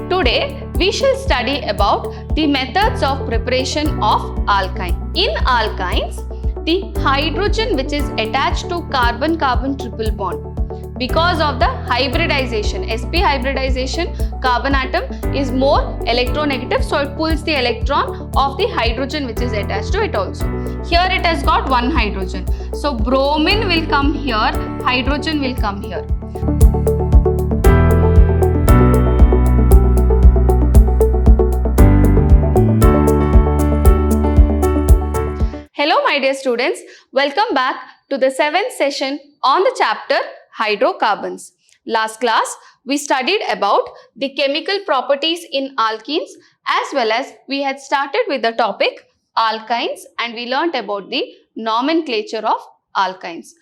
Today we shall study about the methods of preparation of alkyne. In alkynes, the hydrogen which is attached to carbon-carbon triple bond, because of the hybridization, sp hybridization, carbon atom is more electronegative, so it pulls the electron of the hydrogen which is attached to it also. Here it has got one hydrogen, so bromine will come here, hydrogen will come here. Hello my dear students, welcome back to the 7th session on the chapter hydrocarbons. Last class we studied about the chemical properties in alkenes, as well as we had started with the topic alkynes and we learnt about the nomenclature of alkynes.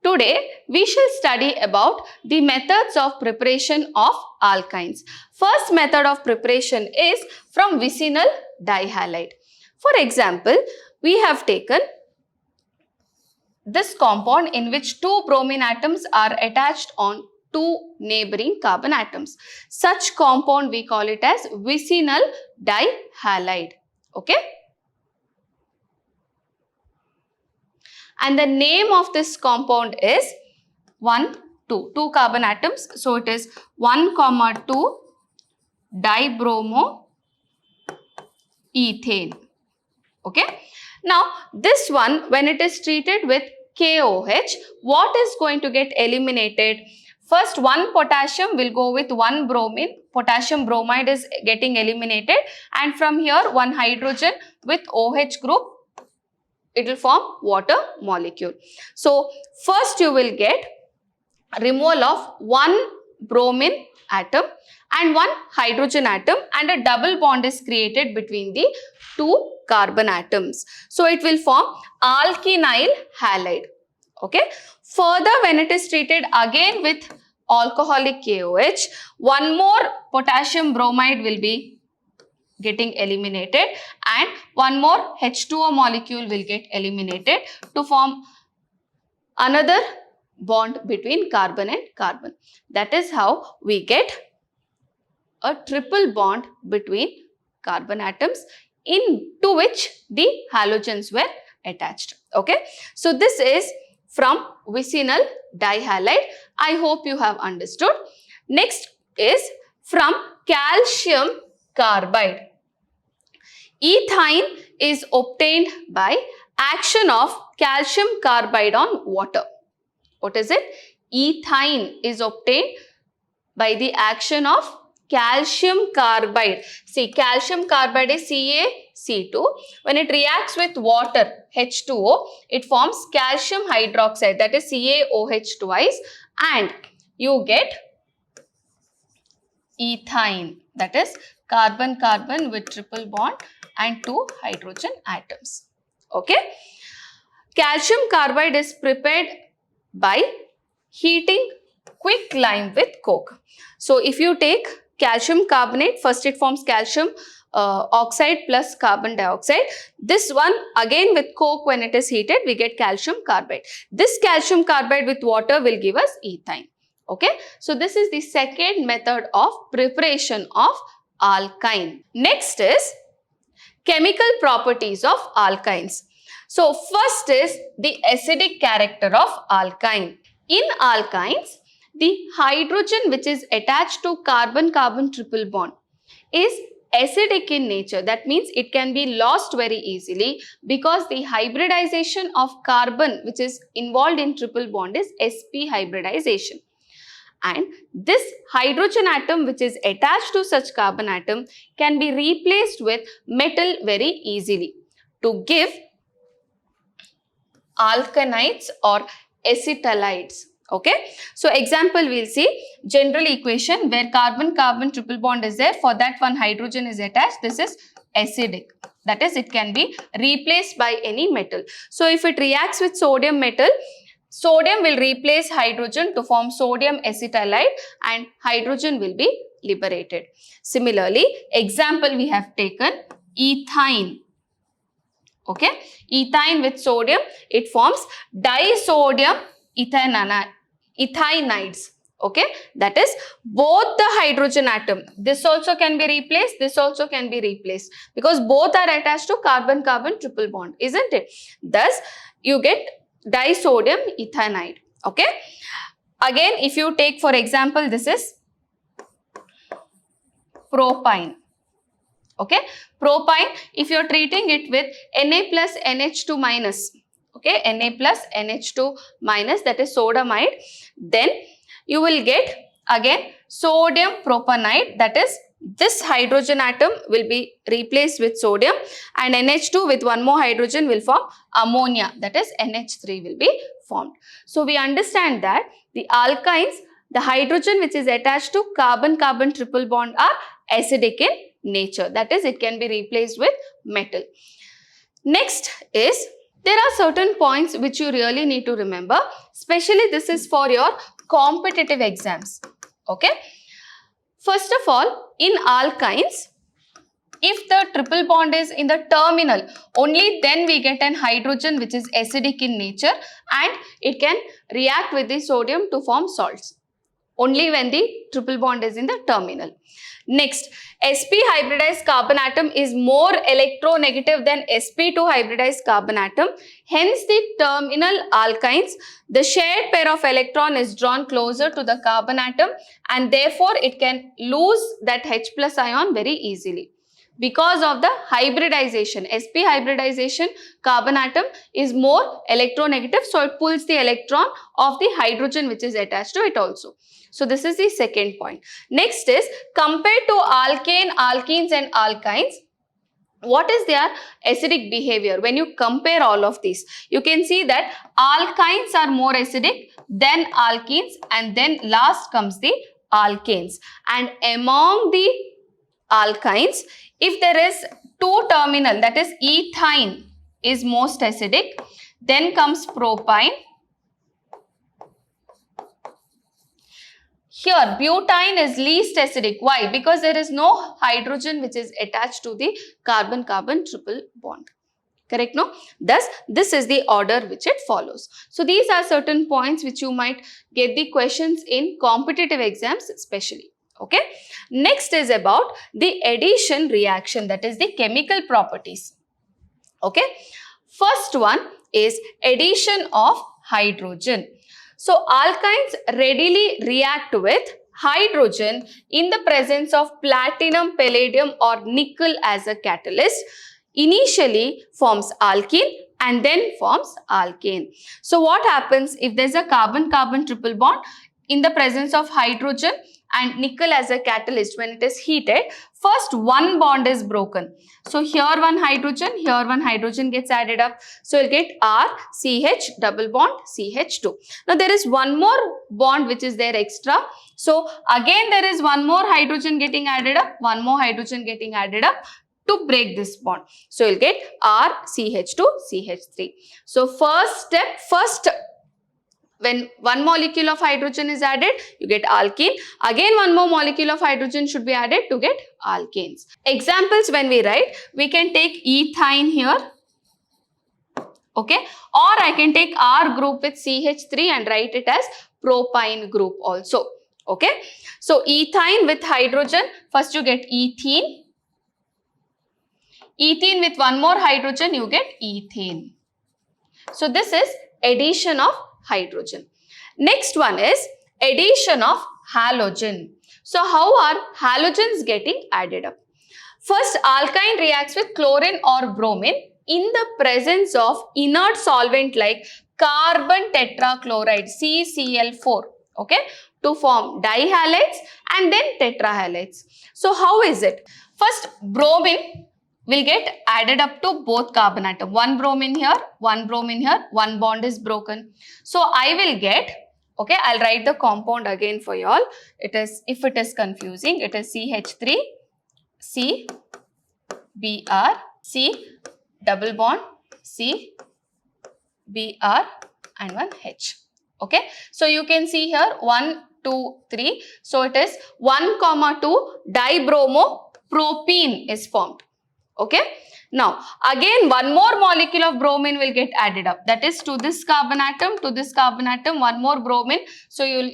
Today we shall study about the methods of preparation of alkynes. First method of preparation is from vicinal dihalide. For example, we have taken this compound in which two bromine atoms are attached on two neighboring carbon atoms. Such compound we call it as vicinal dihalide. Okay. And the name of this compound is 2 carbon atoms. So it is 1,2 dibromoethane. Okay. Now this one, when it is treated with KOH, what is going to get eliminated? First, one potassium will go with one bromine. Potassium bromide is getting eliminated, and from here one hydrogen with OH group, it will form water molecule. So first you will get removal of one bromine atom and one hydrogen atom, and a double bond is created between the two carbon atoms. So it will form alkynyl halide. Okay. Further, when it is treated again with alcoholic KOH, one more potassium bromide will be getting eliminated and one more H2O molecule will get eliminated to form another bond between carbon and carbon. That is how we get a triple bond between carbon atoms into which the halogens were attached. Okay. So this is from vicinal dihalide. I hope you have understood. Next is from calcium carbide. Ethyne is obtained by action of calcium carbide on water. What is it? Ethyne is obtained by the action of calcium carbide. See, calcium carbide is CaC2. When it reacts with water, H2O, it forms calcium hydroxide, that is CaOH twice, and you get ethyne, that is carbon-carbon with triple bond and two hydrogen atoms. Okay. Calcium carbide is prepared by heating quicklime with coke. So if you take calcium carbonate, first it forms calcium oxide plus carbon dioxide. This one again with coke, when it is heated, we get calcium carbide. This calcium carbide with water will give us ethyne. Okay. So this is the second method of preparation of alkyne. Next is chemical properties of alkynes. So first is the acidic character of alkyne. In alkynes, the hydrogen which is attached to carbon-carbon triple bond is acidic in nature. That means it can be lost very easily because the hybridization of carbon which is involved in triple bond is sp hybridization. And this hydrogen atom which is attached to such carbon atom can be replaced with metal very easily to give alkanides or acetylides. Okay. So example we'll see, general equation where carbon-carbon triple bond is there, for that one hydrogen is attached, this is acidic. That is, it can be replaced by any metal. So if it reacts with sodium metal, sodium will replace hydrogen to form sodium acetylide and hydrogen will be liberated. Similarly, example we have taken ethyne. Okay. Ethyne with sodium, it forms disodium ethanides. Okay, that is both the hydrogen atom. This also can be replaced, this also can be replaced because both are attached to carbon-carbon triple bond, isn't it? Thus, you get disodium ethanide. Okay. Again, if you take for example, this is propine. Okay, propine, if you are treating it with Na plus NH2 minus, okay, Na plus NH2 minus, that is sodamide, then you will get again sodium propanide, that is this hydrogen atom will be replaced with sodium and NH2 with one more hydrogen will form ammonia, that is NH3 will be formed. So we understand that the alkynes, the hydrogen which is attached to carbon-carbon triple bond are acidic in nature, that is it can be replaced with metal. Next is, there are certain points which you really need to remember, especially this is for your competitive exams. Okay, first of all, in alkynes, if the triple bond is in the terminal, only then we get an hydrogen which is acidic in nature and it can react with the sodium to form salts. Only when the triple bond is in the terminal. Next, sp hybridized carbon atom is more electronegative than sp2 hybridized carbon atom. Hence, the terminal alkynes, the shared pair of electron is drawn closer to the carbon atom and therefore it can lose that H plus ion very easily. Because of the hybridization, sp hybridization, carbon atom is more electronegative, so it pulls the electron of the hydrogen which is attached to it also. So this is the second point. Next is, compared to alkane, alkenes and alkynes, what is their acidic behavior? When you compare all of these, you can see that alkynes are more acidic than alkenes and then last comes the alkanes. And among the alkynes, if there is two terminal, that is ethyne is most acidic, then comes propyne. Here, butane is least acidic. Why? Because there is no hydrogen which is attached to the carbon-carbon triple bond. Correct, no? Thus, this is the order which it follows. So, these are certain points which you might get the questions in competitive exams especially. Okay. Next is about the addition reaction, that is the chemical properties. Okay. First one is addition of hydrogen. So, alkynes readily react with hydrogen in the presence of platinum, palladium or nickel as a catalyst. Initially forms alkene and then forms alkane. So, what happens if there is a carbon-carbon triple bond in the presence of hydrogen and nickel as a catalyst? When it is heated, first one bond is broken. So here one hydrogen gets added up. So you'll get R, CH, double bond, CH2. Now there is one more bond which is there extra. So again there is one more hydrogen getting added up, to break this bond. So you'll get R, CH2, CH3. So first when one molecule of hydrogen is added, you get alkene. Again, one more molecule of hydrogen should be added to get alkanes. Examples when we write, we can take ethyne here. Okay. Or I can take R group with CH3 and write it as propyne group also. Okay. So, ethyne with hydrogen, first you get ethene. Ethene with one more hydrogen, you get ethane. So, this is addition of hydrogen. Next one is addition of halogen. So, how are halogens getting added up? First, alkyne reacts with chlorine or bromine in the presence of inert solvent like carbon tetrachloride, CCl4, okay, to form dihalides and then tetrahalides. So, how is it? First, bromine will get added up to both carbon atom. One bromine here, one bond is broken. So, I will get, okay, I'll write the compound again for you all. It is, if it is confusing, it is CH3, C, Br, C, double bond, C, Br and one H. Okay. So, you can see here 1, 2, 3. So, it is 1, 2 dibromopropene is formed. Okay. Now, again one more molecule of bromine will get added up. That is to this carbon atom, one more bromine. So, you will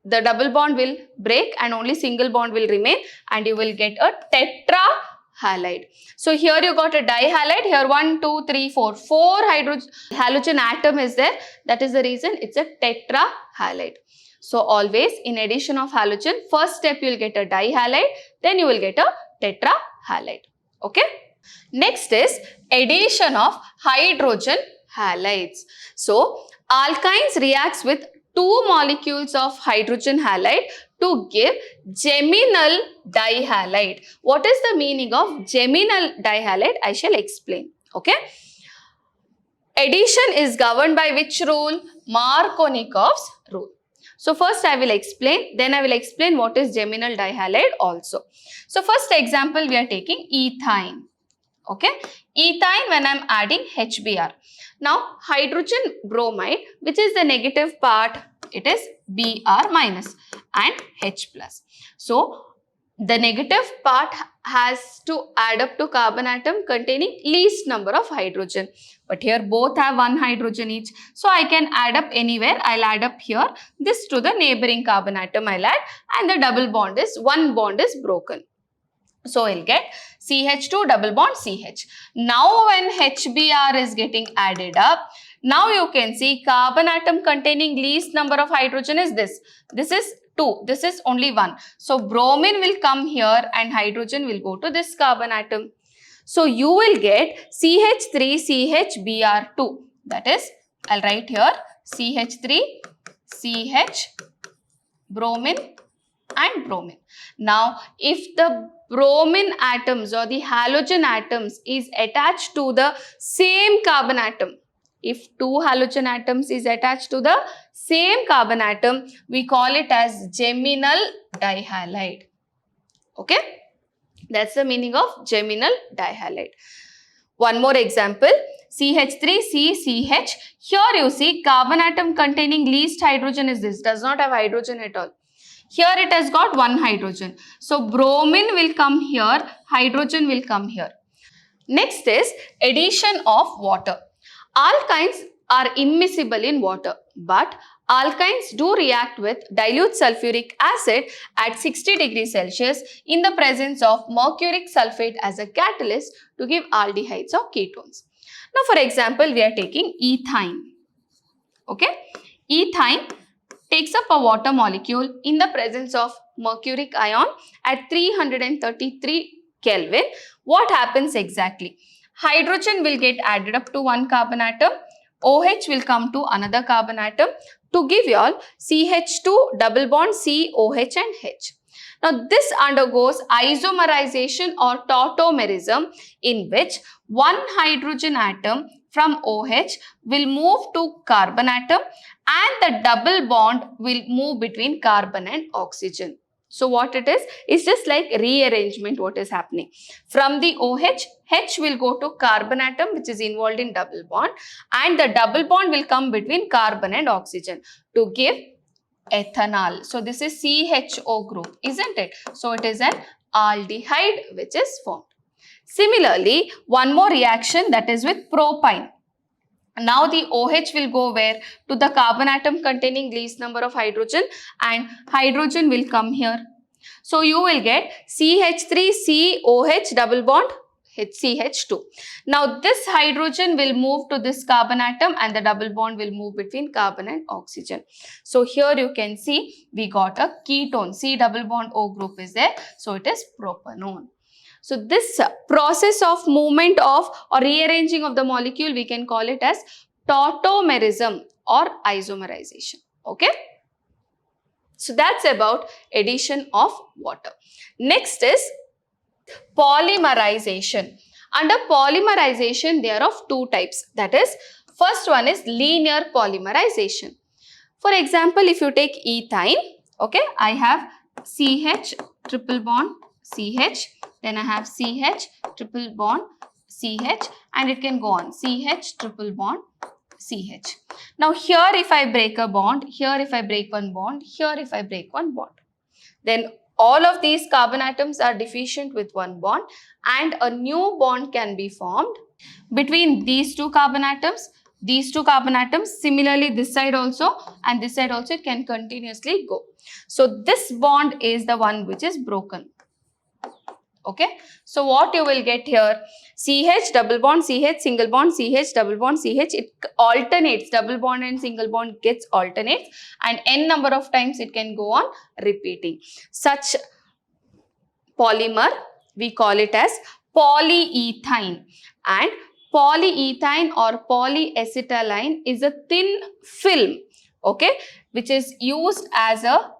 the double bond will break and only single bond will remain, and you will get a tetrahalide. So here you got a dihalide. Here 1, 2, 3, 4. 4 halogen atom is there. That is the reason it's a tetrahalide. So always in addition of halogen, first step you will get a dihalide, then you will get a tetrahalide. Okay. Next is addition of hydrogen halides. So alkynes reacts with 2 molecules of hydrogen halide to give geminal dihalide. What is the meaning of geminal dihalide? I shall explain. Okay. Addition is governed by which rule? Markovnikov's rule. So first I will explain, then I will explain what is geminal dihalide also. So first example we are taking ethyne. Okay, ethyne when I am adding HBr. Now hydrogen bromide, which is the negative part, it is Br minus and H plus. So the negative part has to add up to carbon atom containing least number of hydrogen. But here both have 1 hydrogen each. So I can add up anywhere. I'll add up here. This to the neighboring carbon atom I'll add, and the double bond is, one bond is broken. So I'll get CH2 double bond CH. Now when HBr is getting added up, now you can see carbon atom containing least number of hydrogen is this. This is 2. This is only 1. So bromine will come here and hydrogen will go to this carbon atom. So you will get CH3CHBr2. That is, I'll write here CH3CH bromine and bromine. Now if the bromine atoms or the halogen atoms is attached to the same carbon atom, if 2 halogen atoms is attached to the same carbon atom, we call it as geminal dihalide. Okay, that's the meaning of geminal dihalide. One more example, CH3CCH. Here you see carbon atom containing least hydrogen is this, does not have hydrogen at all. Here it has got 1 hydrogen. So bromine will come here, hydrogen will come here. Next is addition of water. Alkynes are immiscible in water, but alkynes do react with dilute sulfuric acid at 60 degrees Celsius in the presence of mercuric sulfate as a catalyst to give aldehydes or ketones. Now for example, we are taking ethyne. Okay, ethyne takes up a water molecule in the presence of mercuric ion at 333 Kelvin. What happens exactly? Hydrogen will get added up to 1 carbon atom, OH will come to another carbon atom to give you all CH2 double bond COH and H. Now this undergoes isomerization or tautomerism, in which 1 hydrogen atom from OH will move to carbon atom and the double bond will move between carbon and oxygen. So what it is, it's just like rearrangement what is happening. From the OH, H will go to carbon atom which is involved in double bond, and the double bond will come between carbon and oxygen to give ethanol. So this is CHO group, isn't it? So it is an aldehyde which is formed. Similarly, one more reaction, that is with propyne. Now the OH will go where? To the carbon atom containing least number of hydrogen, and hydrogen will come here. So you will get CH3COH double bond HCH2. Now this hydrogen will move to this carbon atom and the double bond will move between carbon and oxygen. So here you can see we got a ketone. C double bond O group is there. So it is propanone. So this process of movement of or rearranging of the molecule, we can call it as tautomerism or isomerization. Okay. So that's about addition of water. Next is polymerization. Under polymerization, there are of 2 types. That is, first one is linear polymerization. For example, if you take ethyne, okay, I have CH triple bond CH, then I have CH triple bond CH, and it can go on CH triple bond CH. Now here if I break a bond, here if I break one bond, here if I break one bond, then all of these carbon atoms are deficient with one bond and a new bond can be formed between these 2 carbon atoms these two carbon atoms. Similarly, this side also and this side also, it can continuously go. So this bond is the one which is broken. Okay, so what you will get here, CH double bond CH, single bond CH, double bond CH, it alternates, double bond and single bond gets alternates, and n number of times it can go on repeating. Such polymer, we call it as polyethene, and polyethene or polyacetylene is a thin film, okay, which is used as a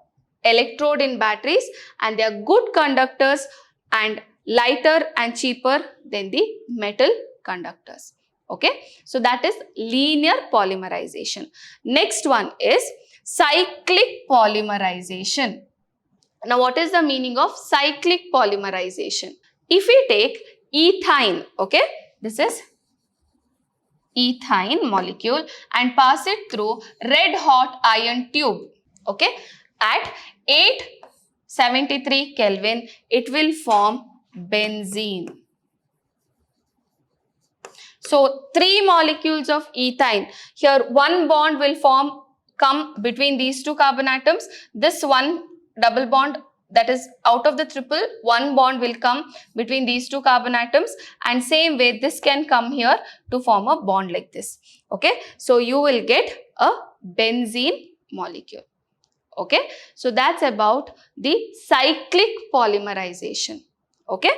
electrode in batteries, and they are good conductors and lighter and cheaper than the metal conductors. Okay, so that is linear polymerization. Next one is cyclic polymerization. Now, what is the meaning of cyclic polymerization? If we take ethane, okay, this is ethane molecule, and pass it through red hot iron tube, okay, at 873 Kelvin, it will form benzene. So, 3 molecules of ethane. Here, one bond will come between these two carbon atoms. This one double bond, that is out of the triple, one bond will come between these two carbon atoms, and same way this can come here to form a bond like this. Okay, so you will get a benzene molecule. Okay, so that's about the cyclic polymerization. Okay,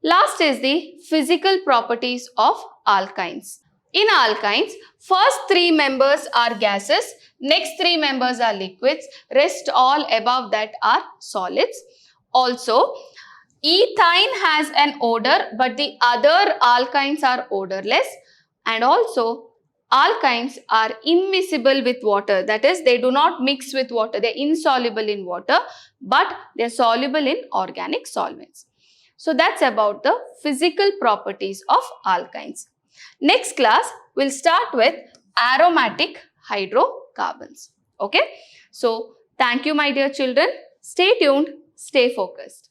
last is the physical properties of alkynes. In alkynes, first 3 members are gases, next 3 members are liquids, rest all above that are solids. Also, ethane has an odor, but the other alkynes are odorless, and also alkynes are immiscible with water. That is, they do not mix with water. They are insoluble in water, but they are soluble in organic solvents. So that's about the physical properties of alkynes. Next class, we'll start with aromatic hydrocarbons. Okay. So thank you, my dear children. Stay tuned, stay focused.